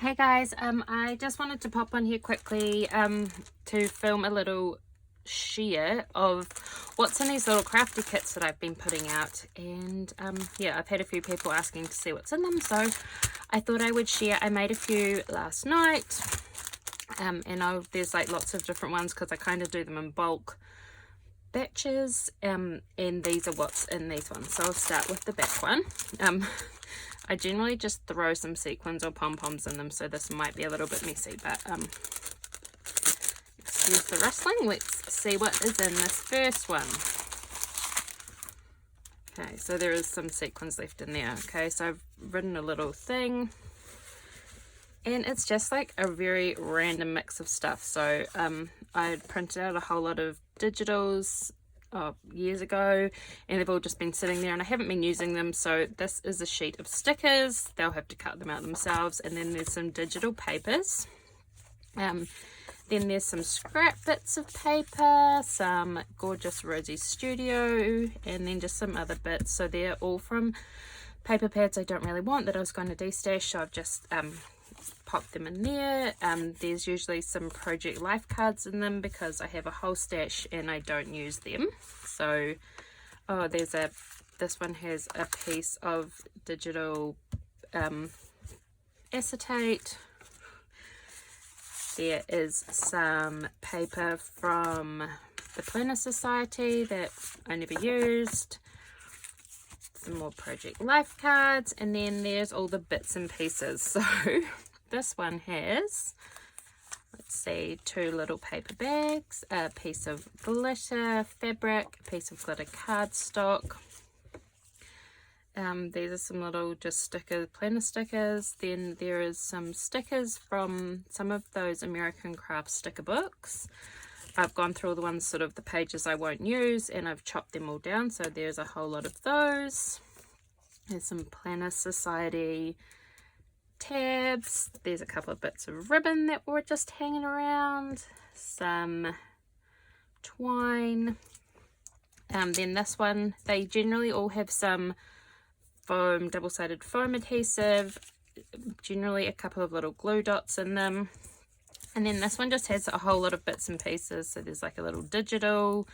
Hey guys, I just wanted to pop on here quickly to film a little share of what's in these little crafty kits that I've been putting out, and yeah, I've had a few people asking to see what's in them, so I thought I would share. I made a few last night, and there's like lots of different ones because I kind of do them in bulk batches, and these are what's in these ones. So I'll start with the back one. I generally just throw some sequins or pom-poms in them, so this might be a little bit messy, but excuse the rustling. Let's see what is in this first one. Okay, so there is some sequins left in there. Okay, so I've written a little thing, and it's just like a very random mix of stuff. So I printed out a whole lot of digitals years ago, and they've all just been sitting there and I haven't been using them. So this is a sheet of stickers. They'll have to cut them out themselves, and then there's some digital papers. Then there's some scrap bits of paper, some gorgeous Rosie Studio, and then just some other bits. So they're all from paper pads I don't really want that I was going to de-stash, so I've just pop them in there. There's usually some project life cards in them because I have a whole stash and I don't use them. So this one has a piece of digital acetate. There is some paper from the Planner Society that I never used. Some more project life cards, and then there's all the bits and pieces. So this one has, let's see, 2 little paper bags, a piece of glitter fabric, a piece of glitter cardstock. These are some little just stickers, planner stickers. Then there is some stickers from some of those American craft sticker books. I've gone through all the ones, sort of the pages I won't use, and I've chopped them all down, so there's a whole lot of those. There's some Planner Society tabs. There's a couple of bits of ribbon that were just hanging around, some twine. Then this one, they generally all have some foam, double-sided foam adhesive, generally a couple of little glue dots in them. And then this one just has a whole lot of bits and pieces. So there's like a little digital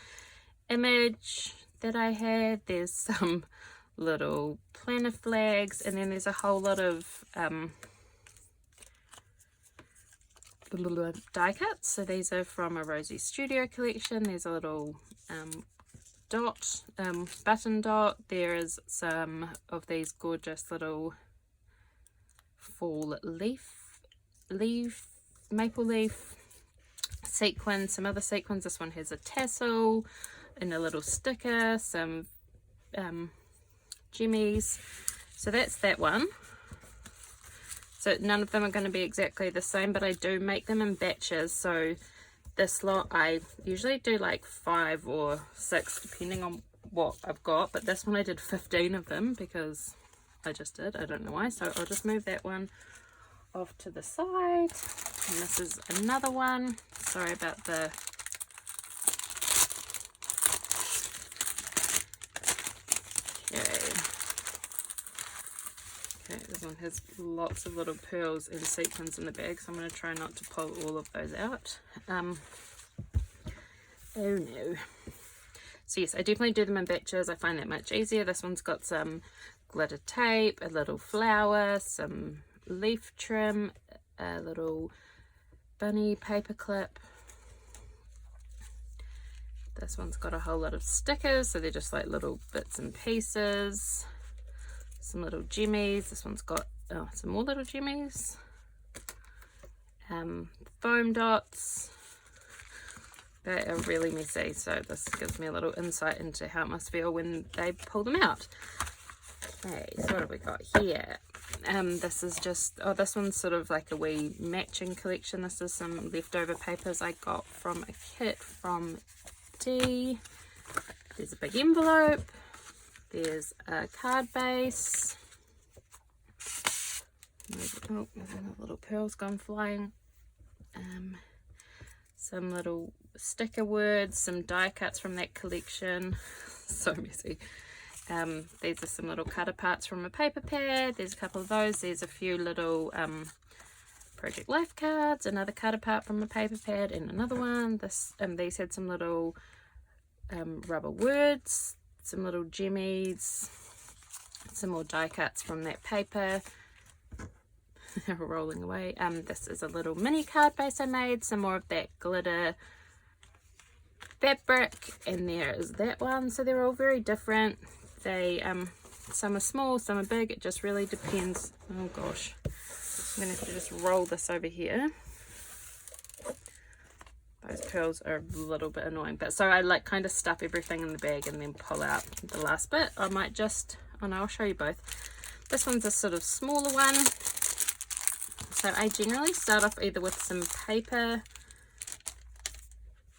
image that I had. There's some little planner flags, and then there's a whole lot of little die cuts. So these are from a Rosie Studio collection. There's a little button dot. There is some of these gorgeous little fall maple leaf sequins, some other sequins. This one has a tassel and a little sticker, some jimmies. So that's that one. So none of them are going to be exactly the same, but I do make them in batches. So this lot, I usually do like 5 or 6 depending on what I've got, but this one I did 15 of them because I just did. I don't know why. So I'll just move that one off to the side, and this is another one. Sorry about the okay, this one has lots of little pearls and sequins in the bag, so I'm going to try not to pull all of those out. Oh no. So yes, I definitely do them in batches. I find that much easier. This one's got some glitter tape, a little flower, some leaf trim, a little bunny paper clip. This one's got a whole lot of stickers, so they're just like little bits and pieces. Some little jimmies. This one's got some more little jimmies. Foam dots. They are really messy, so this gives me a little insight into how it must feel when they pull them out. Okay, so what have we got here? This is just, this one's sort of like a wee matching collection. This is some leftover papers I got from a kit from D. There's a big envelope. There's a card base. Oh, little pearls gone flying. Some little sticker words, some die cuts from that collection. So messy. These are some little cut aparts from a paper pad. There's a couple of those. There's a few little project life cards, another card apart from a paper pad, and another one. These had some little rubber words, some little jimmies, some more die cuts from that paper. They're rolling away. This is a little mini card base I made, some more of that glitter fabric, and there is that one. So they're all very different. They some are small, some are big. It just really depends. Oh gosh, I'm gonna have to just roll this over here. Those pearls are a little bit annoying, but so I like kind of stuff everything in the bag and then pull out the last bit. I might just, oh no, I'll show you both. This one's a sort of smaller one. So I generally start off either with some paper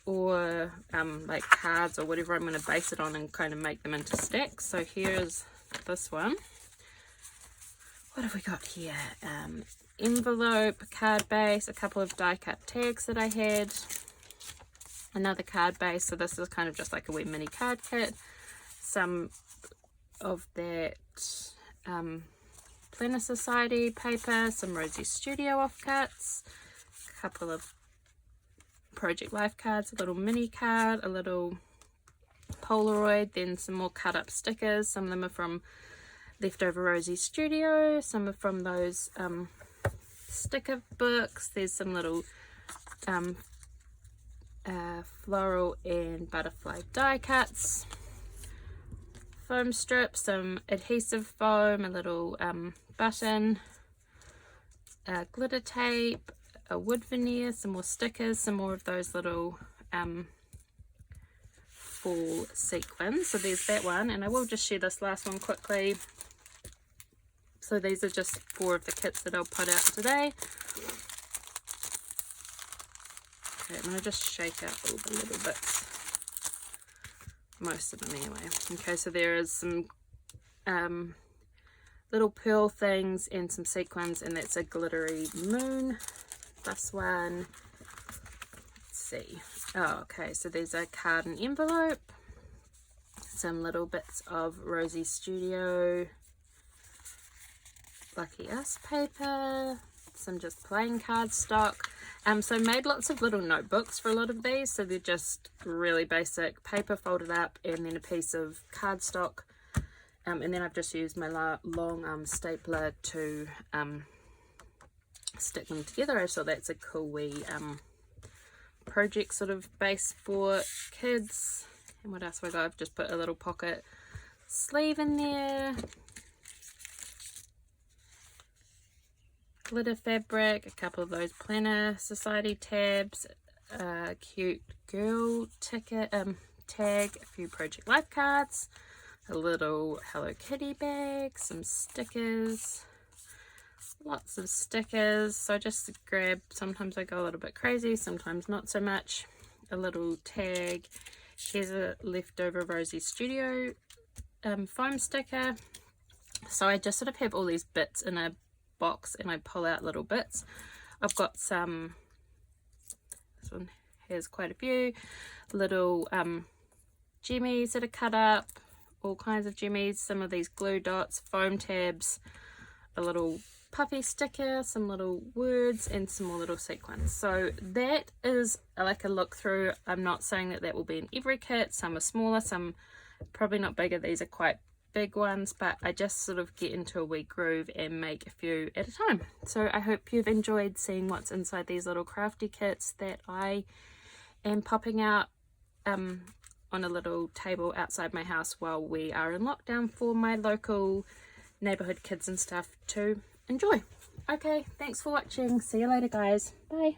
or like cards or whatever I'm going to base it on and kind of make them into stacks. So here's this one. What have we got here? Envelope, card base, a couple of die cut tags that I had, another card base. So this is kind of just like a wee mini card kit, some of that Planner Society paper, some Rosie Studio offcuts, a couple of project life cards, a little mini card, a little Polaroid, then some more cut up stickers. Some of them are from leftover Rosie Studio, some are from those sticker books. There's some little floral and butterfly die cuts, foam strips, some adhesive foam, a little button, glitter tape, a wood veneer, some more stickers, some more of those little fall sequins. So there's that one, and I will just share this last one quickly. So these are just 4 of the kits that I'll put out today. Okay, I'm going to just shake out all the little bits. Most of them anyway. Okay, so there is some little pearl things and some sequins, and that's a glittery moon. This one, let's see. Oh, okay, so there's a card and envelope, some little bits of Rosie Studio Lucky Us paper, some just plain cardstock. So I made lots of little notebooks for a lot of these. So they're just really basic paper folded up and then a piece of cardstock. And then I've just used my long stapler to stick them together. So that's a cool wee project sort of base for kids. And what else have I got? I've just put a little pocket sleeve in there. Glitter fabric, a couple of those Planner Society tabs, a cute girl ticket tag, a few project life cards, a little Hello Kitty bag, some stickers, lots of stickers. So I just grab, sometimes I go a little bit crazy, sometimes not so much. A little tag. Here's a leftover Rosie Studio foam sticker. So I just sort of have all these bits in a box and I pull out little bits. I've got some, this one has quite a few little jimmies that are cut up, all kinds of jimmies, some of these glue dots, foam tabs, a little puppy sticker, some little words, and some more little sequins. So that is like a look through. I'm not saying that that will be in every kit. Some are smaller, some probably not bigger. These are quite big ones, but I just sort of get into a wee groove and make a few at a time. So I hope you've enjoyed seeing what's inside these little crafty kits that I am popping out on a little table outside my house while we are in lockdown for my local neighborhood kids and stuff to enjoy. Okay, thanks for watching. See you later, guys. Bye.